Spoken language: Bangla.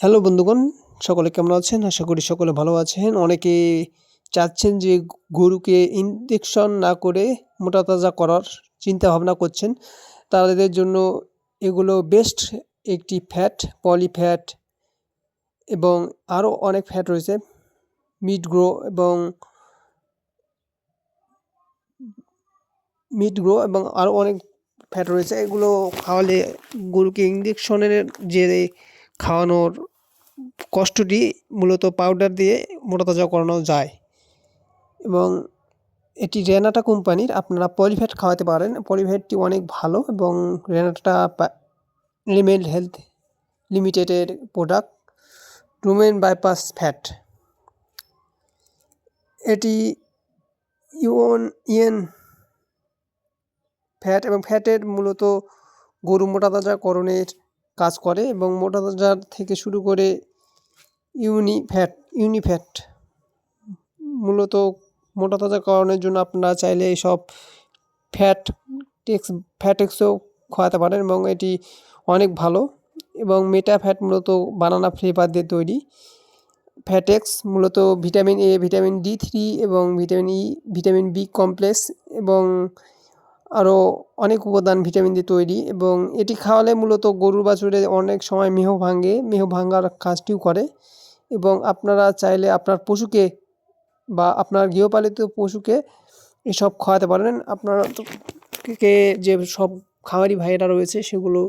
হ্যালো বন্ধুগণ, সকলে কেমন আছেন? আশা করি সকলে ভালো আছেন। অনেকে চাচ্ছেন যে গরুকে ইনজেকশন না করে মোটা-তাজা করার চিন্তাভাবনা করছেন। তাদের জন্য এগুলো বেস্ট একটি ফ্যাট, পলিফ্যাট এবং আরও অনেক ফ্যাট রয়েছে। মিট গ্রো এবং আরও অনেক ফ্যাট রয়েছে। এগুলো খাওয়ালে গরুকে ইনজেকশনের যে খাওয়ানোর কষ্টটি মূলত পাউডার দিয়ে মোটা-তাজা করানো যায় এবং এটি রেনাটা কোম্পানির। আপনারা পলিফ্যাট খাওয়াতে পারেন। পলিফ্যাটটি অনেক ভালো এবং রেনাটা এলিমেন্ট হেলথ লিমিটেডের প্রোডাক্ট রুমেন বাইপাস ফ্যাট। এটি ইএন ফ্যাট এবং ফ্যাটের মূলত গরু মোটা-তাজাকরণের কাজ করে এবং মোটা-তাজার থেকে শুরু করে ইউনিফ্যাট মূলত মোটা-তাজাকরণের জন্য আপনারা চাইলে এইসব ফ্যাটেক্সও খাওয়াতে পারেন এবং এটি অনেক ভালো এবং মেটাফ্যাট মূলত বানানা ফ্লেভার দিয়ে তৈরি। ফ্যাটেক্স মূলত ভিটামিন এ, ভিটামিন D3 এবং vitamin E, vitamin B complex এবং আরও অনেক উপাদান ভিটামিন দিয়ে তৈরি এবং এটি খাওয়ালে মূলত গরুর বাছুরে অনেক সময় মেহ ভাঙে, মেহ ভাঙার কাজটিও করে এবং আপনারা চাইলে আপনার পশুকে বা আপনার গৃহপালিত পশুকে এসব খাওয়াতে পারেন। আপনারা যে সব খামারি ভাইয়েরা রয়েছে সেগুলো